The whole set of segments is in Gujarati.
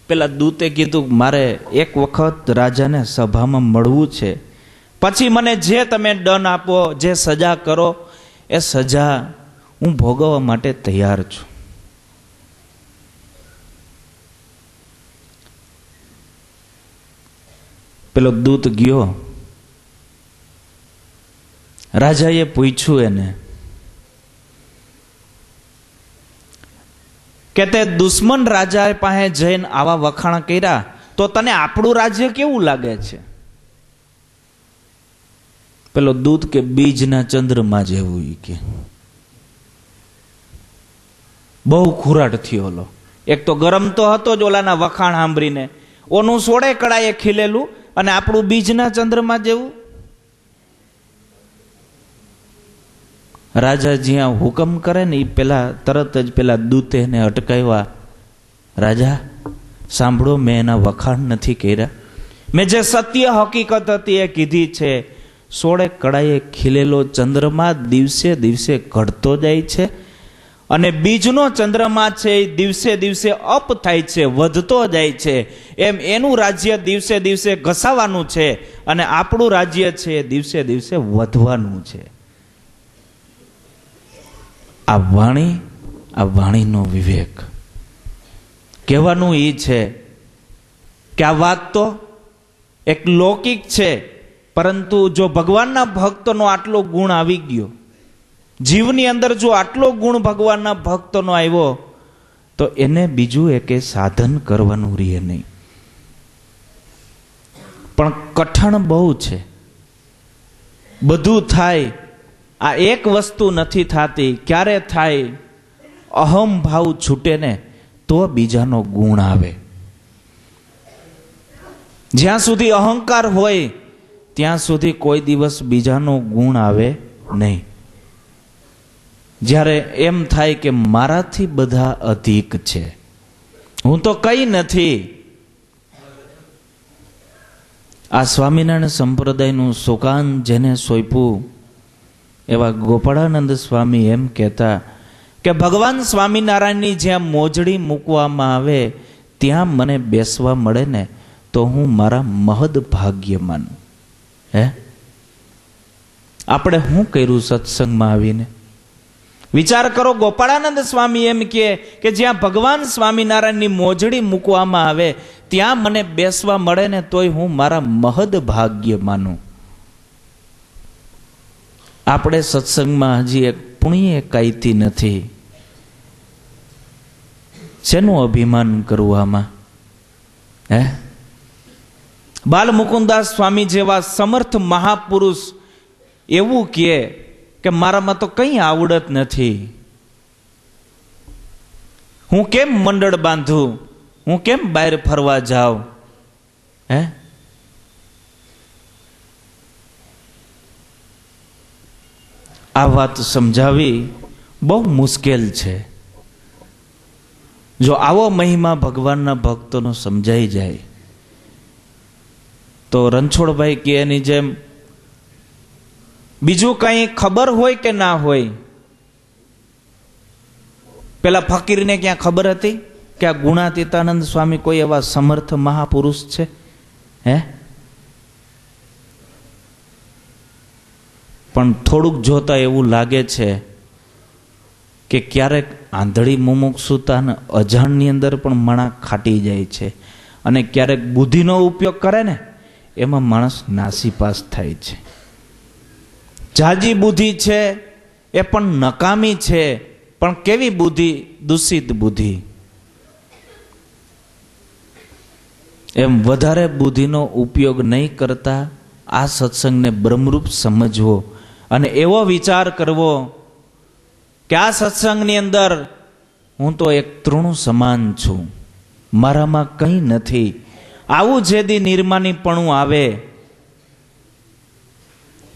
પેલા દૂતે કીધું મારે એક વખત રાજાને સભામાં મળવું છે, પછી મને જે તમે દંડ આપો, જે સજા કરો એ સજા હું ભોગવવા માટે તૈયાર છું. પેલો દૂત ગયો. રાજાએ પૂછ્યું એને કે તે દુશ્મન રાજા પાસે જઈને આવા વખાણ કર્યા તો તને આપણું રાજ્ય કેવું લાગે છે? પેલો દૂત કે બીજના ચંદ્રમાં જેવું. કે બહુ ખુરાટ થયો ઓલો. એક તો ગરમ તો હતો જ ઓલાના વખાણ સાંભળીને, ઓનું સોળે કળાએ ખીલેલું અને આપણું બીજના ચંદ્રમાં જેવું. રાજા જ્યાં હુકમ કરે ને એ પેલા તરત જ પેલા દૂતે એને અટકાવ્યા. રાજા સાંભળો, મેં એના વખાણ નથી કર્યા, મેં જે સત્ય હકીકત હતી એ કીધી છે. સોળે કળાએ ખીલેલો ચંદ્રમા દિવસે દિવસે ઘટતો જાય છે અને બીજનો ચંદ્રમા છે એ દિવસે દિવસે અપ થાય છે, વધતો જાય છે. એમ એનું રાજ્ય દિવસે દિવસે ઘસાવાનું છે અને આપણું રાજ્ય છે એ દિવસે દિવસે વધવાનું છે. આ વાણીનો વિવેક. કહેવાનું એ છે કે આ વાત તો એક લૌકિક છે, પરંતુ જો ભગવાનના ભક્તનો આટલો ગુણ આવી ગયો, જીવની અંદર જો આટલો ગુણ ભગવાનના ભક્તનો આવ્યો, તો એને બીજું એક સાધન કરવાનું રહે નહીં. પણ કઠણ બહુ છે. બધું થાય, આ એક વસ્તુ નથી થતી. ક્યારે થાય? અહમ ભાવ છૂટે ને તો બીજાનો ગુણ આવે. જ્યાં સુધી અહંકાર હોય ત્યાં સુધી કોઈ દિવસ બીજાનો ગુણ આવે નહીં. જ્યારે એમ થાય કે મારાથી બધા અધિક છે, હું તો કઈ નથી. આ સ્વામિનારાયણ સંપ્રદાયનું સુકાન જેને સોંપ્યું એવા ગોપાળાનંદ સ્વામી એમ કહેતા કે ભગવાન સ્વામિનારાયણની જ્યાં મોજડી મૂકવામાં આવે ત્યાં મને બેસવા મળે ને તો હું મારા મહદ ભાગ્ય માનું. હે, આપણે શું કર્યું સત્સંગમાં આવીને? વિચાર કરો. ગોપાળાનંદ સ્વામી એમ કે જ્યાં ભગવાન સ્વામિનારાયણની મોજડી મૂકવામાં આવે ત્યાં મને બેસવા મળે ને તોય હું મારા મહદ ભાગ્ય માનું. આપણે સત્સંગમાં હજી એક પુણ્ય કાંઈથી નથી. શેનું અભિમાન કરવું આમાં? હે, બાલ મુકુદાસ સ્વામી જેવા સમર્થ મહાપુરુષ એવું કે મારામાં તો કંઈ આવડત નથી, હું કેમ મંડળ બાંધું, હું કેમ બહાર ફરવા જાઉં? હે, આ વાત સમજાવી બહુ મુશ્કેલ છે. જો આવો મહિમા ભગવાનના ભક્તોનો સમજાઈ જાય તો રણછોડભાઈ કે એની જેમ બીજું કંઈ ખબર હોય કે ના હોય, પેલા ફકીરને ક્યાં ખબર હતી કે આ ગુણાતીતાનંદ સ્વામી કોઈ એવા સમર્થ મહાપુરુષ છે? હે, પણ થોડુંક જોતા એવું લાગે છે કે ક્યારેક આંધળી મુમુક્ષુતા અને અજાણની અંદર પણ માણસ ખાટી જાય છે અને ક્યારેક બુદ્ધિનો ઉપયોગ કરે ને એમાં માણસ નાસીપાસ થાય છે. જાજી બુદ્ધિ છે એ પણ નકામી છે. પણ કેવી બુદ્ધિ? દૂષિત બુદ્ધિ. એમ વધારે બુદ્ધિનો ઉપયોગ નહીં કરતા આ સત્સંગને બ્રહ્મરૂપ સમજવો અને એવો વિચાર કરવો કે આ સત્સંગની અંદર હું તો એક તૃણ સમાન છું, મારામાં કંઈ નથી. આવું જેદી નિર્માનીપણું આવે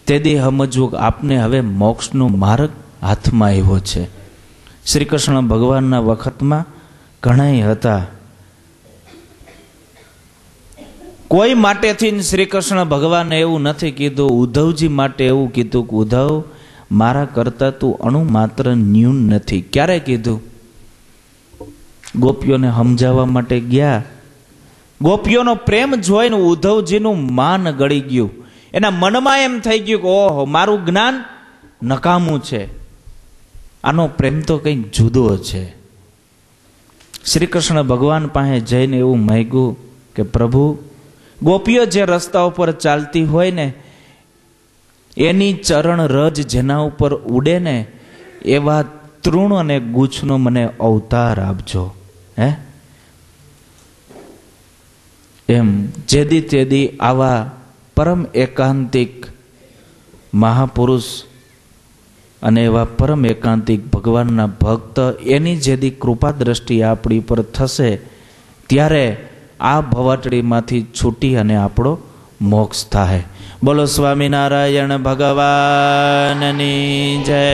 તેદી સમજવું આપને હવે મોક્ષનો માર્ગ હાથમાં આવ્યો છે. શ્રી કૃષ્ણ ભગવાનના વખતમાં ઘણા હતા. કોઈ માટેથી શ્રી કૃષ્ણ ભગવાને એવું નથી કીધું, ઉદ્ધવજી માટે એવું કીધું કે ઉદ્ધવ મારા કરતા તું અણુ માત્ર ન્યૂન નથી. ક્યારે કીધું? ગોપીઓને સમજાવવા માટે ગયા ગોપીઓનો પ્રેમ જોઈને ઉદ્ધવજીનું માન ગળી ગયું. એના મનમાં એમ થઈ ગયું કે ઓહો, મારું જ્ઞાન નકામું છે, આનો પ્રેમ તો કંઈક જુદો છે. શ્રી કૃષ્ણ ભગવાન પાસે જઈને એવું માંગ્યું કે પ્રભુ, ગોપીઓ જે રસ્તા ઉપર ચાલતી હોય ને એની ચરણ રજ જેના ઉપર ઉડે ને એવા તૃણ અને ગુચ્છનો મને અવતાર આપજો. હે એમ જેદી તેદી આવા પરમ એકાંતિક મહાપુરુષ અને એવા પરમ એકાંતિક ભગવાનના ભક્ત, એની જેદી કૃપા દ્રષ્ટિ આપણી પર થશે ત્યારે આ ભવાટડીમાંથી છૂટી અને આપણો મોક્ષ થાય. બોલો સ્વામિનારાયણ ભગવાનની જય.